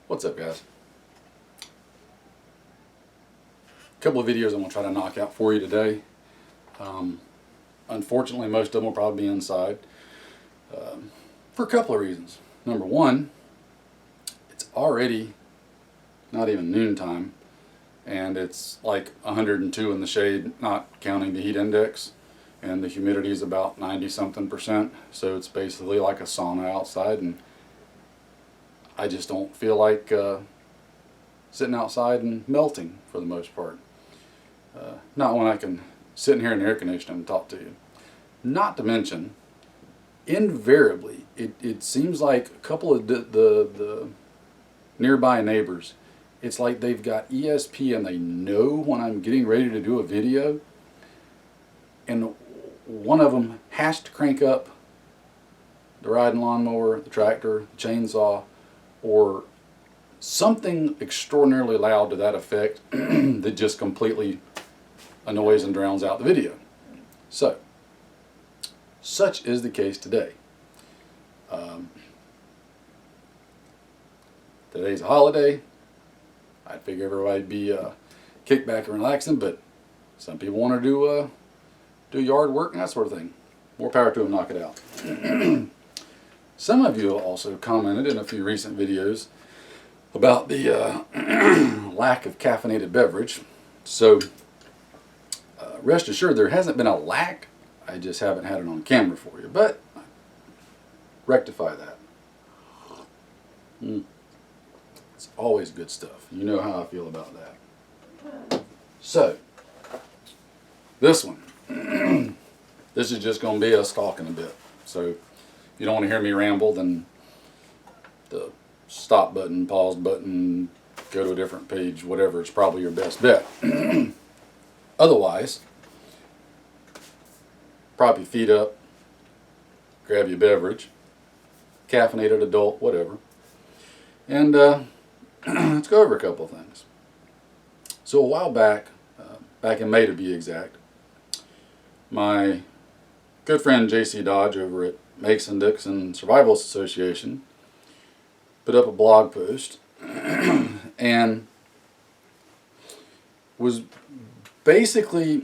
What's up, guys? A couple of videos I'm going to try to knock out for you today. Unfortunately, most of them will probably be inside for a couple of reasons. Number one, it's already not even noontime, and it's like 102 in the shade, not counting the heat index, and the humidity is about 90-something%, so it's basically like a sauna outside, and I just don't feel like sitting outside and melting for the most part. Not when I can sit in here in the air conditioning and talk to you. Not to mention, invariably, it seems like a couple of the nearby neighbors, it's like they've got ESP and they know when I'm getting ready to do a video, and one of them has to crank up the riding lawnmower, the tractor, the chainsaw, or something extraordinarily loud to that effect that just completely annoys and drowns out the video. So, such is the case today. Today's a holiday. I'd figure everybody'd be kicked back and relaxing, but some people want to do yard work and that sort of thing. More power to them, knock it out. Some of you also commented in a few recent videos about the lack of caffeinated beverage. So rest assured, there hasn't been a lack. I just haven't had it on camera for you, but rectify that. It's always good stuff. You know how I feel about that. So, this one. This is just going to be us talking a bit. So, if you don't want to hear me ramble, then the stop button, pause button, go to a different page, whatever, it's probably your best bet. Otherwise, prop your feet up, grab your beverage, caffeinated adult, whatever, and let's go over a couple of things. So a while back, back in May to be exact, my good friend J.C. Dodge over at Mason-Dixon Survivalist Association put up a blog post and was basically,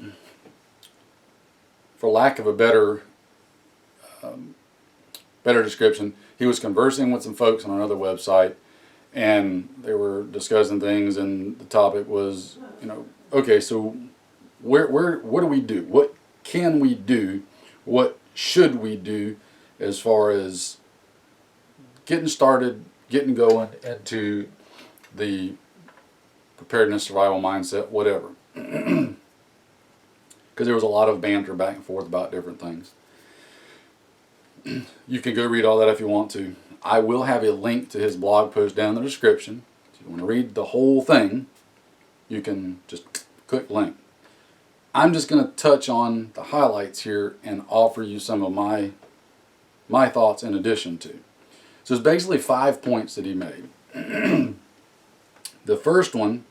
for lack of a better description, he was conversing with some folks on another website, and they were discussing things, and the topic was, okay, so what do we do? What can we do? What should we do as far as getting started, getting going into the preparedness, survival mindset, whatever. Because there was a lot of banter back and forth about different things. You can go read all that if you want to. I will have a link to his blog post down in the description. If you want to read the whole thing, you can just click link. I'm just going to touch on the highlights here and offer you some of my thoughts in addition to. So it's basically 5 points that he made. The first one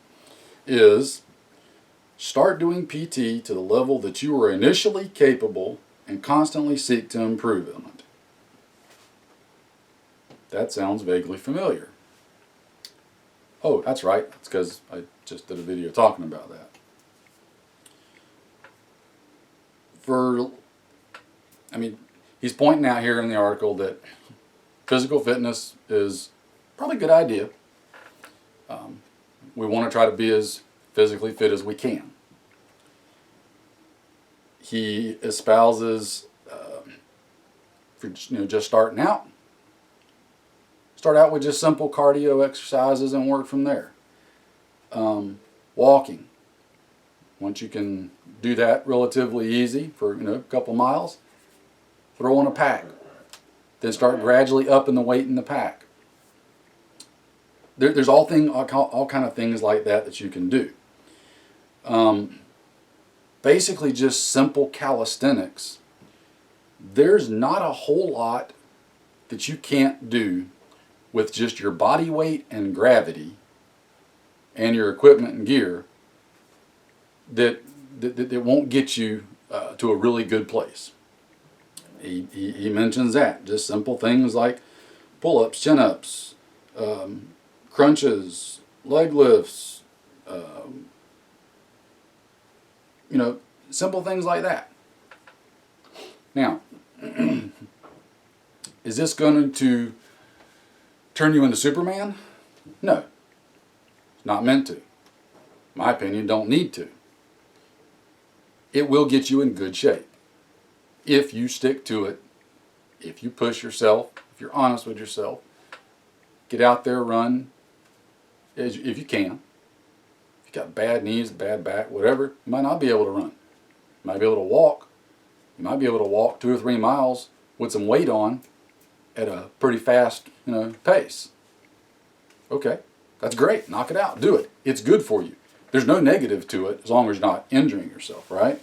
is start doing PT to the level that you were initially capable and constantly seek to improve on it. That sounds vaguely familiar. Oh, that's right. It's because I just did a video talking about that. He's pointing out here in the article that physical fitness is probably a good idea. We want to try to be as physically fit as we can. He espouses, for just starting out, start out with just simple cardio exercises and work from there. Walking. Once you can do that relatively easy for a couple miles, throw on a pack. Then start gradually upping the weight in the pack. There's all kind of things like that you can do. Basically just simple calisthenics. There's not a whole lot that you can't do with just your body weight and gravity and your equipment and gear that won't get you to a really good place. He mentions that. Just simple things like pull-ups, chin-ups, crunches, leg lifts, you know, simple things like that. Now, is this going to turn you into Superman? No, it's not meant to. In my opinion, don't need to. It will get you in good shape if you stick to it, if you push yourself, if you're honest with yourself. Get out there, run if you can. If you got bad knees, bad back, whatever, you might not be able to run. You might be able to walk. You might be able to walk 2 or 3 miles with some weight on at a pretty fast, pace. Okay, that's great. Knock it out. Do it. It's good for you. There's no negative to it as long as you're not injuring yourself, right?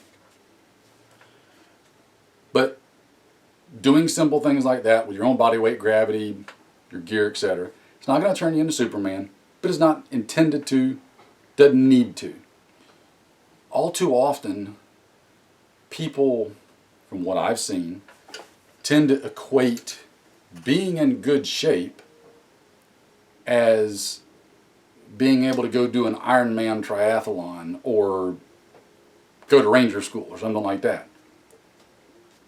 But doing simple things like that with your own body weight, gravity, your gear, etc., it's not going to turn you into Superman, but it's not intended to, doesn't need to. All too often, people, from what I've seen, tend to equate being in good shape as being able to go do an Ironman triathlon or go to Ranger School or something like that.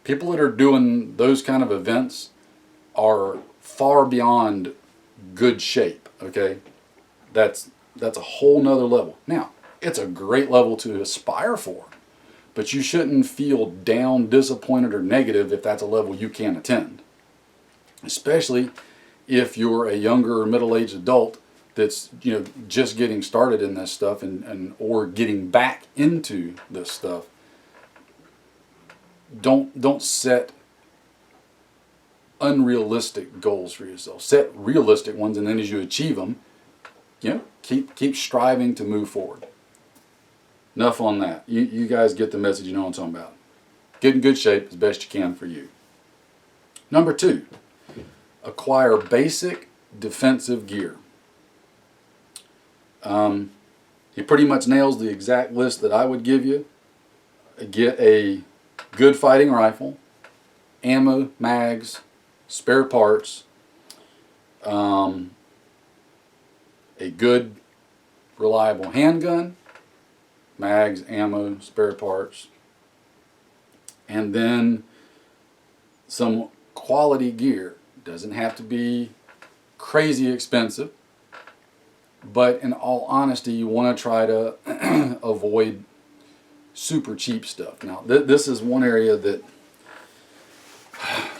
People that are doing those kind of events are far beyond good shape, okay? That's a whole nother level. Now, it's a great level to aspire for, but you shouldn't feel down, disappointed, or negative if that's a level you can't attend. Especially if you're a younger or middle-aged adult that's just getting started in this stuff and or getting back into this stuff. Don't set unrealistic goals for yourself. Set realistic ones, and then as you achieve them, keep striving to move forward. Enough on that. You guys get the message. You know what I'm talking about. Get in good shape as best you can for you. Number 2, acquire basic defensive gear. He pretty much nails the exact list that I would give you. Get a good fighting rifle, ammo, mags, spare parts, a good, reliable handgun, mags, ammo, spare parts, and then some quality gear. Doesn't have to be crazy expensive, but in all honesty, you want to try to avoid super cheap stuff. Now, this is one area that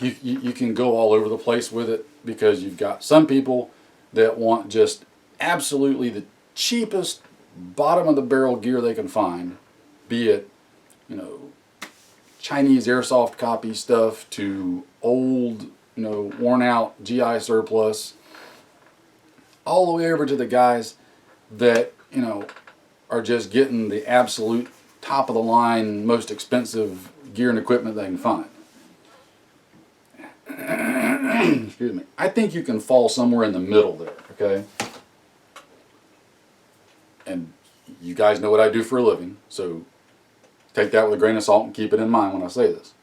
you can go all over the place with it, because you've got some people that want just absolutely the cheapest, bottom of the barrel gear they can find, be it, Chinese airsoft copy stuff to old, worn out GI surplus, all the way over to the guys that, are just getting the absolute top of the line, most expensive gear and equipment they can find. Excuse me. I think you can fall somewhere in the middle there, okay? And you guys know what I do for a living, so take that with a grain of salt and keep it in mind when I say this.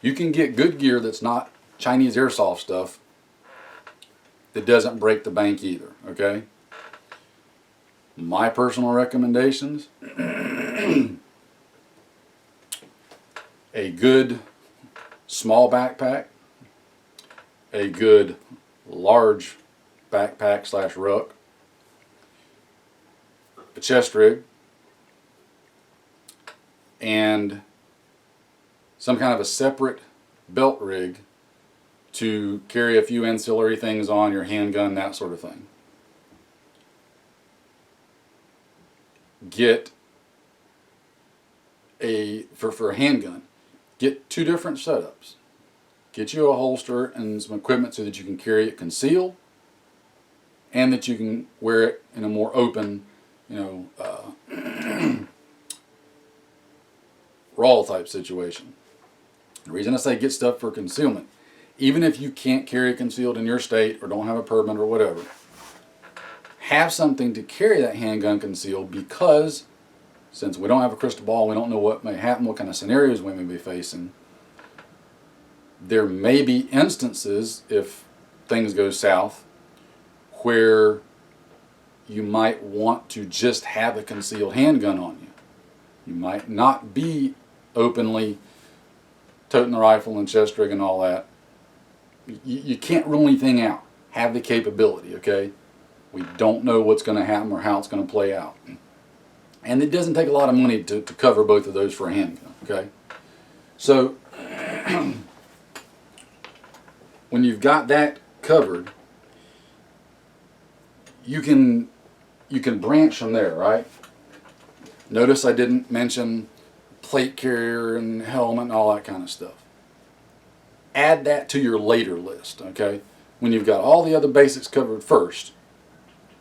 You can get good gear that's not Chinese airsoft stuff that doesn't break the bank either, okay? My personal recommendations: a good small backpack, a good large backpack / ruck, a chest rig, and some kind of a separate belt rig to carry a few ancillary things on, your handgun, that sort of thing. Get for a handgun, get 2 different setups. Get you a holster and some equipment so that you can carry it concealed, and that you can wear it in a more open, raw type situation. The reason I say get stuff for concealment, even if you can't carry it concealed in your state or don't have a permit or whatever, have something to carry that handgun concealed, because since we don't have a crystal ball, we don't know what may happen, what kind of scenarios we may be facing. There may be instances, if things go south, where you might want to just have a concealed handgun on you. You might not be openly toting the rifle and chest rig and all that. You can't rule anything out. Have the capability, okay? We don't know what's going to happen or how it's going to play out. And it doesn't take a lot of money to cover both of those for a handgun, okay? So, when you've got that covered, you can branch from there, right? Notice I didn't mention plate carrier and helmet and all that kind of stuff. Add that to your later list, okay? When you've got all the other basics covered first,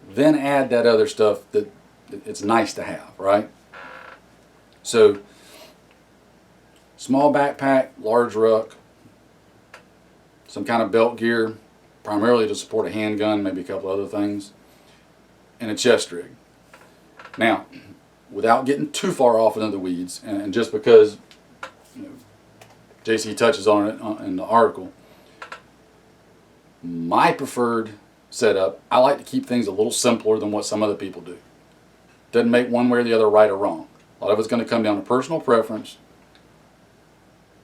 then add that other stuff that it's nice to have, right? So, small backpack, large ruck, some kind of belt gear, primarily to support a handgun, maybe a couple other things, and a chest rig. Now, without getting too far off into the weeds, and just because JC touches on it in the article, my preferred setup, I like to keep things a little simpler than what some other people do. Doesn't make one way or the other right or wrong. A lot of it's going to come down to personal preference,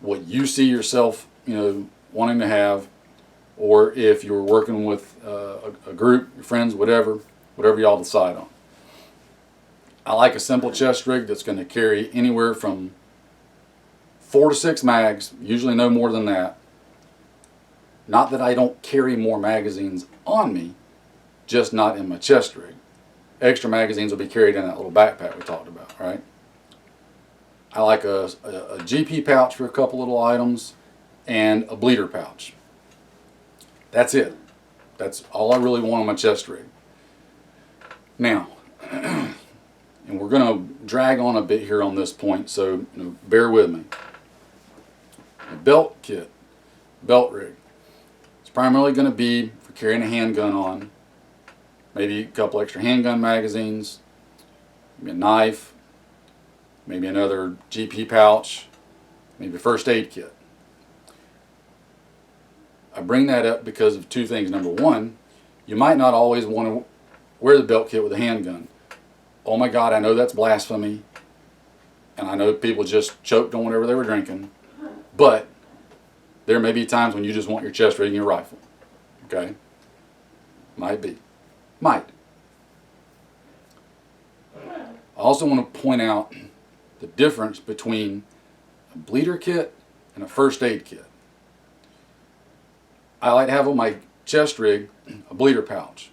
what you see yourself, wanting to have, or if you're working with a group, your friends, whatever y'all decide on. I like a simple chest rig that's going to carry anywhere from 4 to 6 mags, usually no more than that. Not that I don't carry more magazines on me, just not in my chest rig. Extra magazines will be carried in that little backpack we talked about, right? I like a GP pouch for a couple little items and a bleeder pouch. That's it. That's all I really want on my chest rig. Now, and we're going to drag on a bit here on this point, so bear with me. A belt kit, belt rig. It's primarily going to be for carrying a handgun on, maybe a couple extra handgun magazines, maybe a knife, maybe another GP pouch, maybe a first aid kit. I bring that up because of two things. Number one, you might not always want to wear the belt kit with a handgun. Oh my God, I know that's blasphemy, and I know people just choked on whatever they were drinking, but there may be times when you just want your chest rig and your rifle, okay? Might be. Might. I also want to point out the difference between a bleeder kit and a first aid kit. I like to have on my chest rig a bleeder pouch.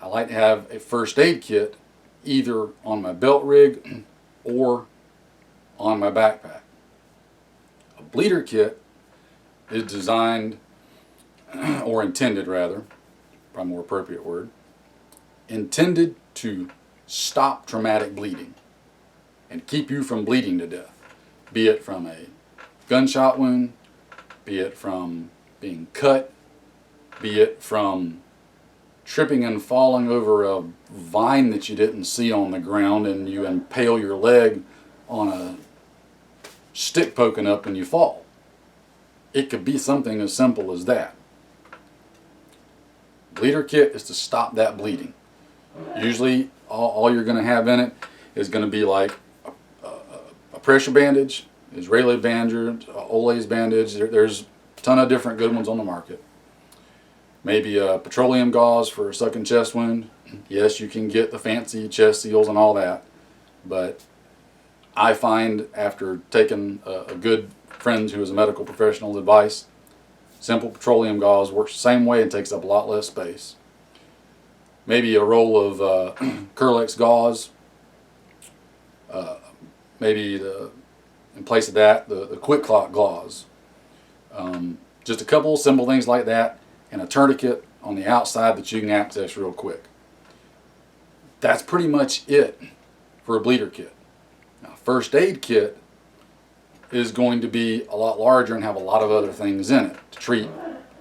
I like to have a first aid kit either on my belt rig or on my backpack. A bleeder kit is designed, or intended rather, probably a more appropriate word, intended to stop traumatic bleeding and keep you from bleeding to death, be it from a gunshot wound, be it from being cut, be it from tripping and falling over a vine that you didn't see on the ground and you impale your leg on a stick poking up and you fall. It could be something as simple as that. Bleeder kit is to stop that bleeding. Usually all you're going to have in it is going to be like a pressure bandage, Israeli bandage, Ola's bandage. There's a ton of different good ones on the market. Maybe a petroleum gauze for a sucking chest wound. Yes, you can get the fancy chest seals and all that, but I find after taking a good friend who is a medical professional's advice, simple petroleum gauze works the same way and takes up a lot less space. Maybe a roll of Kerlix gauze. Maybe in place of that, the Quick Clot gauze. Just a couple of simple things like that, and a tourniquet on the outside that you can access real quick. That's pretty much it for a bleeder kit. Now, first aid kit is going to be a lot larger and have a lot of other things in it to treat,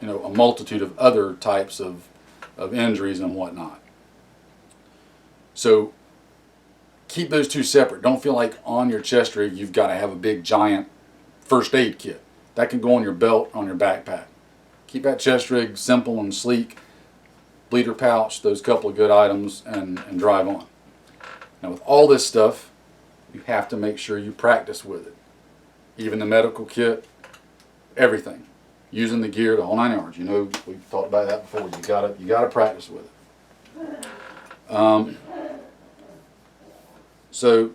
a multitude of other types of injuries and whatnot. So keep those two separate. Don't feel like on your chest rig you've got to have a big giant first aid kit. That can go on your belt, on your backpack. Keep that chest rig simple and sleek. Bleeder pouch, those couple of good items, and drive on. Now with all this stuff, you have to make sure you practice with it. Even the medical kit, everything. Using the gear, the whole 9 yards. You know, we've talked about that before. You gotta practice with it. So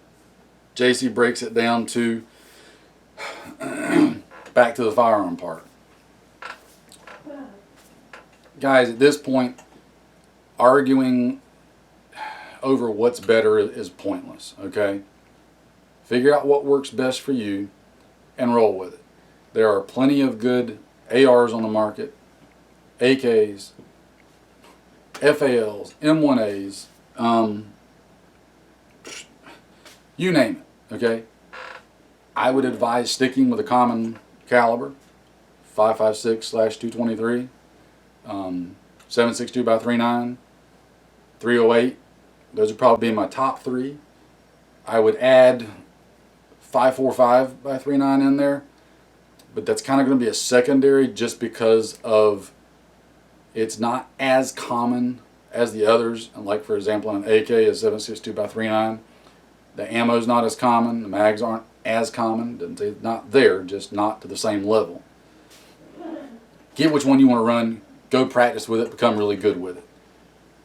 JC breaks it down to back to the firearm part. Guys, at this point, arguing over what's better is pointless, okay? Figure out what works best for you and roll with it. There are plenty of good ARs on the market, AKs, FALs, M1As, you name it, okay? I would advise sticking with a common caliber, 5.56/223, 7.62 by 3.9, 308. Those would probably be my top three. I would add 5.45 by 3.9 in there, but that's kind of going to be a secondary just because of it's not as common as the others. And like for example, an AK is 7.62 by 3.9. The ammo's not as common. The mags aren't as common. Doesn't say not there, just not to the same level. Get which one you want to run. Go practice with it. Become really good with it.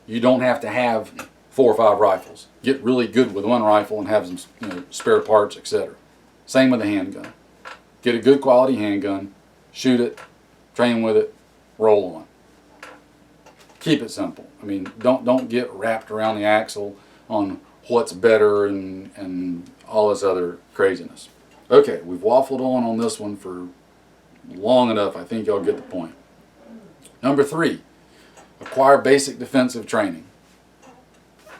You don't have to have 4 or 5 rifles. Get really good with one rifle and have some spare parts, etc. Same with a handgun. Get a good quality handgun, shoot it, train with it, roll on. Keep it simple. I mean, don't get wrapped around the axle on what's better and all this other craziness. Okay, we've waffled on this one for long enough. I think y'all get the point. Number 3, acquire basic defensive training.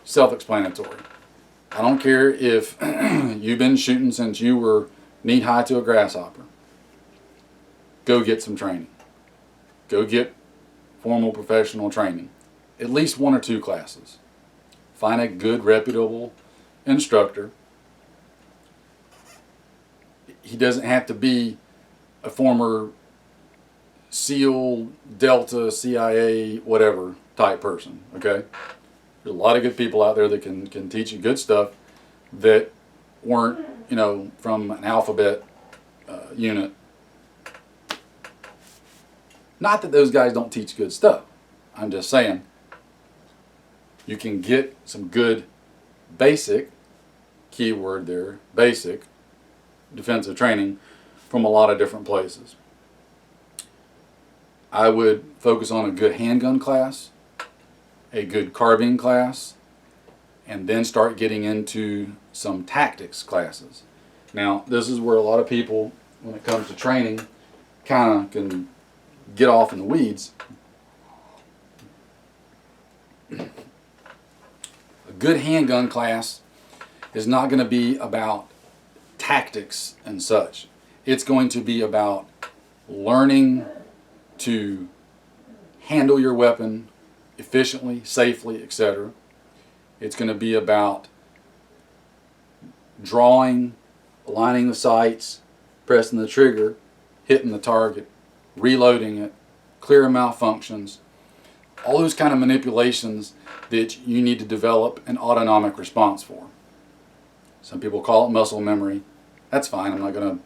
Self-explanatory. I don't care if you've been shooting since you were knee-high to a grasshopper. Go get some training. Go get formal professional training. At least 1 or 2 classes. Find a good, reputable instructor. He doesn't have to be a former SEAL, Delta, CIA, whatever type person, okay? There's a lot of good people out there that can teach you good stuff that weren't, from an alphabet unit. Not that those guys don't teach good stuff. I'm just saying you can get some good basic, keyword there, basic defensive training from a lot of different places. I would focus on a good handgun class, a good carbine class, and then start getting into some tactics classes. Now, this is where a lot of people, when it comes to training, kind of can get off in the weeds. A good handgun class is not going to be about tactics and such. It's going to be about learning to handle your weapon efficiently, safely, etc. It's going to be about drawing, aligning the sights, pressing the trigger, hitting the target, reloading it, clearing malfunctions, all those kind of manipulations that you need to develop an autonomic response for. Some people call it muscle memory. That's fine. I'm not going to,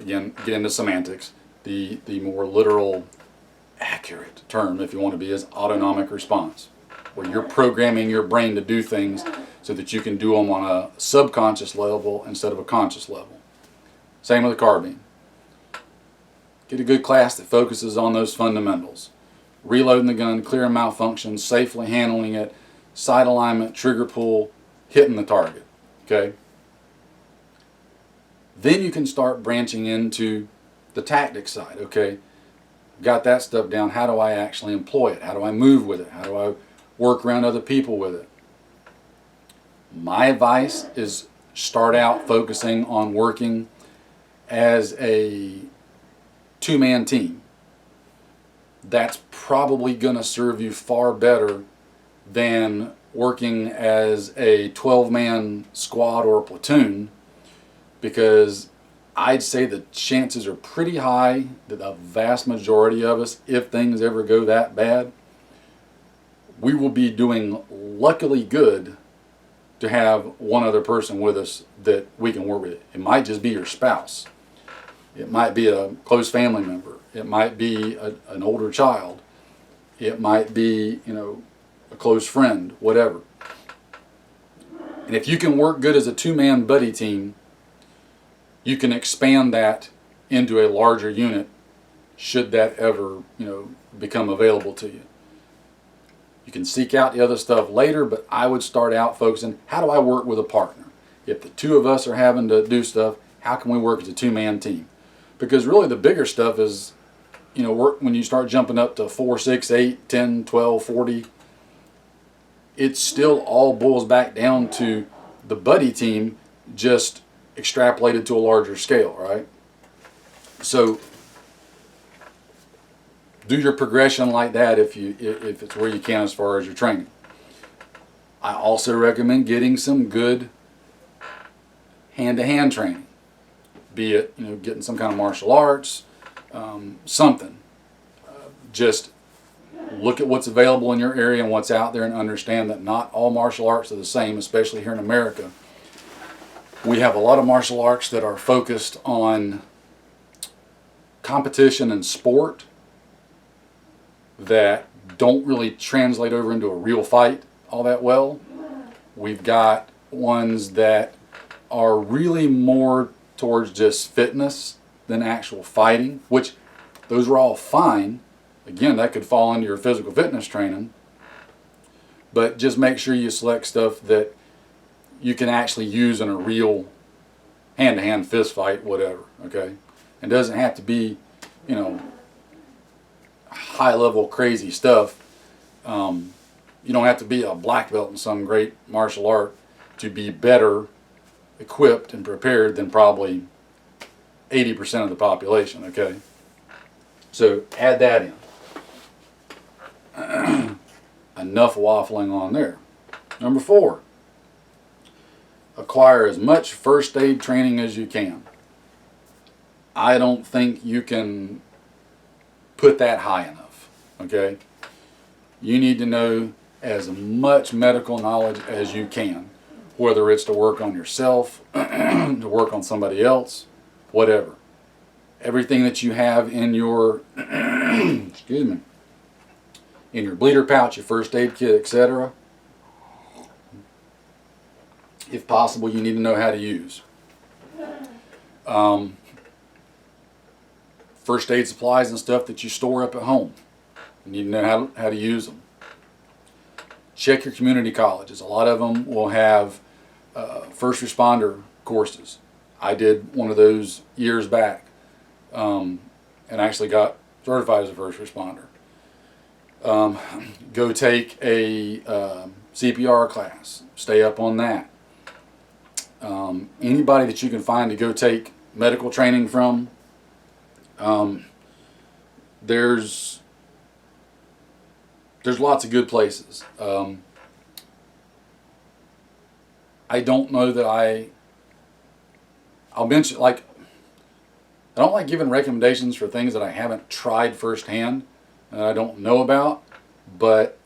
again, get into semantics. The more literal, accurate term, if you want to be, is autonomic response, where you're programming your brain to do things so that you can do them on a subconscious level instead of a conscious level. Same with the carbine. Get a good class that focuses on those fundamentals. Reloading the gun, clearing malfunctions, safely handling it, sight alignment, trigger pull, hitting the target. Okay? Then you can start branching into the tactics side. Okay? Got that stuff down. How do I actually employ it? How do I move with it? How do I work around other people with it? My advice is start out focusing on working as a 2-man team. That's probably going to serve you far better than working as a 12-man squad or platoon, because I'd say the chances are pretty high that the vast majority of us, if things ever go that bad, we will be doing luckily good to have one other person with us that we can work with. It might just be your spouse. It might be a close family member. It might be an older child. It might be, a close friend, whatever. And if you can work good as a two-man buddy team, you can expand that into a larger unit should that ever, become available to you. You can seek out the other stuff later, but I would start out focusing, how do I work with a partner? If the two of us are having to do stuff, how can we work as a two-man team? Because really the bigger stuff is, work when you start jumping up to 4, 6, 8, 10, 12, 40, it still all boils back down to the buddy team just extrapolated to a larger scale, right? So do your progression like that if it's where you can as far as your training. I also recommend getting some good hand-to-hand training, be it getting some kind of martial arts, something. Just look at what's available in your area and what's out there, and understand that not all martial arts are the same, especially here in America. We have a lot of martial arts that are focused on competition and sport that don't really translate over into a real fight all that well. We've got ones that are really more towards just fitness than actual fighting, which those are all fine. Again, that could fall into your physical fitness training, but just make sure you select stuff that you can actually use in a real hand-to-hand fist fight, whatever, okay? It doesn't have to be, high-level crazy stuff. You don't have to be a black belt in some great martial art to be better equipped and prepared than probably 80% of the population, okay? So add that in. Enough waffling on there. Number 4, acquire as much first aid training as you can. I don't think you can put that high enough, okay? You need to know as much medical knowledge as you can, whether it's to work on yourself, to work on somebody else, whatever. Everything that you have in your, excuse me, in your bleeder pouch, your first aid kit, etc., if possible, you need to know how to use. First aid supplies and stuff that you store up at home, you need to know how to use them. Check your community colleges. A lot of them will have first responder courses. I did one of those years back, and actually got certified as a first responder. Go take a CPR class. Stay up on that. Anybody that you can find to go take medical training from, there's lots of good places. I don't know that I'll mention, I don't like giving recommendations for things that I haven't tried firsthand and I don't know about, but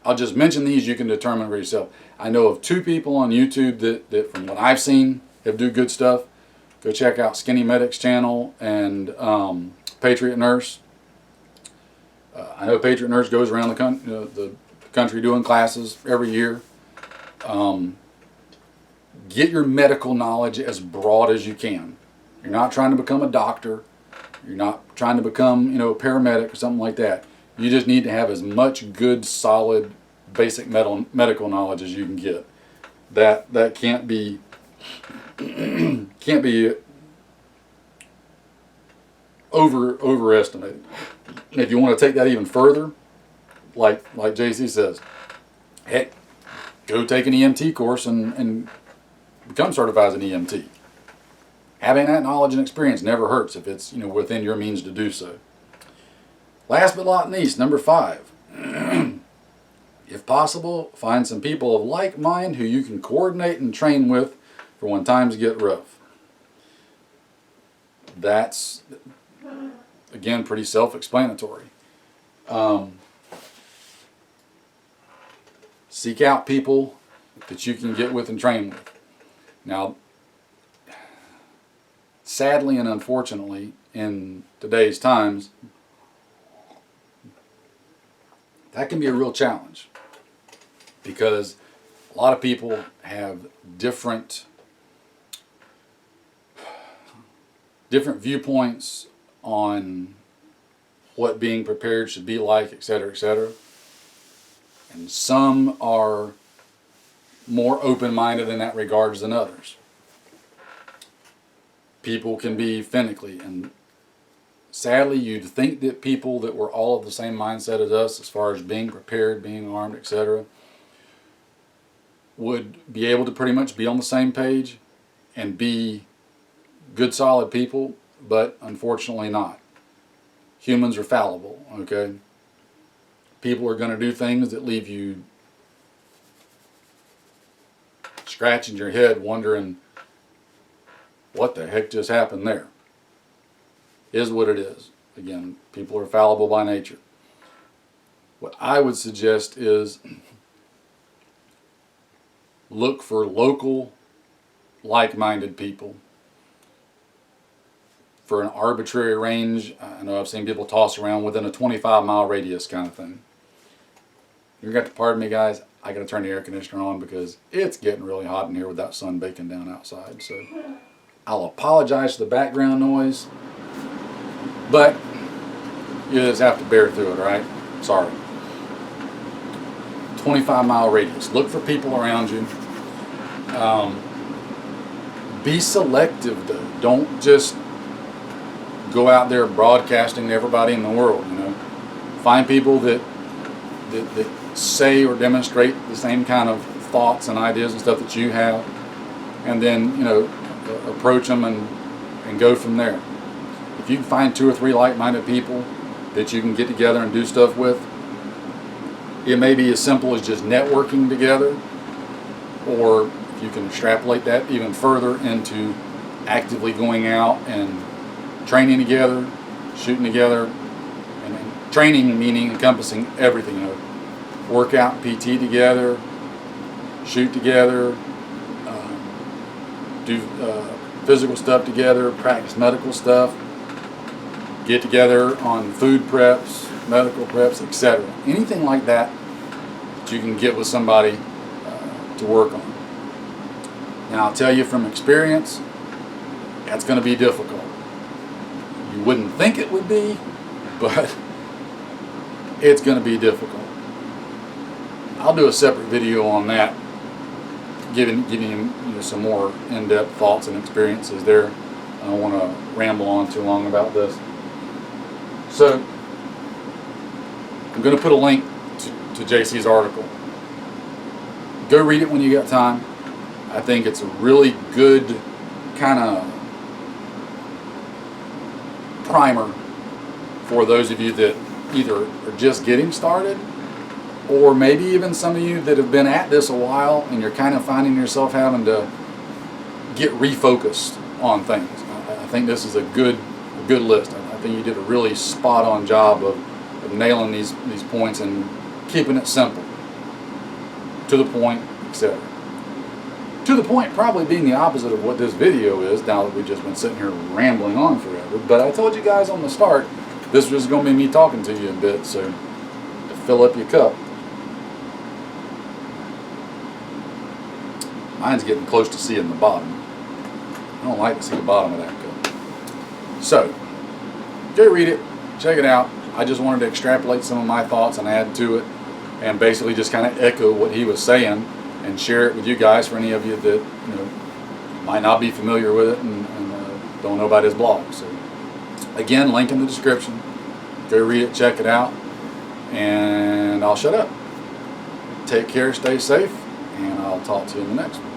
I'll just mention these. You can determine for yourself. I know of 2 people on YouTube that from what I've seen, have do good stuff. Go check out Skinny Medic's channel and Patriot Nurse. I know Patriot Nurse goes around the country doing classes every year. Get your medical knowledge as broad as you can. You're not trying to become a doctor. You're not trying to become, a paramedic or something like that. You just need to have as much good, solid, basic medical knowledge as you can get. That can't be overestimated. If you want to take that even further, like JC says, heck, go take an EMT course and become certified as an EMT. Having that knowledge and experience never hurts if it's within your means to do so. Last but not least, number 5. If possible, find some people of like mind who you can coordinate and train with for when times get rough. That's, again, pretty self-explanatory. Seek out people that you can get with and train with. Now, sadly and unfortunately, in today's times, that can be a real challenge, because a lot of people have different viewpoints on what being prepared should be like, etc., etc. And some are more open-minded in that regards than others. People can be finicky, and sadly, you'd think that people that were all of the same mindset as us, as far as being prepared, being armed, etc., would be able to pretty much be on the same page and be good, solid people, but unfortunately not. Humans are fallible, okay? People are going to do things that leave you scratching your head wondering what the heck just happened there. Is what it is. Again, people are fallible by nature. What I would suggest is look for local, like-minded people. For an arbitrary range, I know I've seen people toss around within a 25-mile radius kind of thing. You're going to have to pardon me, guys. I got to turn the air conditioner on because it's getting really hot in here with that sun baking down outside. So I'll apologize for the background noise, but you just have to bear through it, right? Sorry. 25-mile radius. Look for people around you. Be selective, though. Don't just go out there broadcasting to everybody in the world. You know, find people that say or demonstrate the same kind of thoughts and ideas and stuff that you have, and then, you know, approach them and go from there. If you can find 2 or 3 like-minded people that you can get together and do stuff with, it may be as simple as just networking together, or if you can extrapolate that even further into actively going out and training together, shooting together, and training meaning encompassing everything, you know, workout, PT together, shoot together, do physical stuff together, practice medical stuff, get together on food preps, medical preps, etc. Anything like that that you can get with somebody to work on. Now, I'll tell you from experience, that's going to be difficult. You wouldn't think it would be, but it's going to be difficult. I'll do a separate video on that, giving you some more in-depth thoughts and experiences there. I don't want to ramble on too long about this. So, I'm going to put a link to JC's article. Go read it when you got time. I think it's a really good kind of primer for those of you that either are just getting started, or maybe even some of you that have been at this a while and you're kind of finding yourself having to get refocused on things. I think this is a good list. I think you did a really spot on job of nailing these points and keeping it simple, to the point, etc. To the point probably being the opposite of what this video is, now that we've just been sitting here rambling on forever. But I told you guys on the start, this was going to be me talking to you a bit, so fill up your cup. Mine's getting close to seeing the bottom. I don't like to see the bottom of that cup. So, go read it, check it out. I just wanted to extrapolate some of my thoughts and add to it, and basically just kind of echo what he was saying and share it with you guys, for any of you that, you know, might not be familiar with it and don't know about his blog. So, again, link in the description. Go read it, check it out, and I'll shut up. Take care, stay safe, and I'll talk to you in the next one.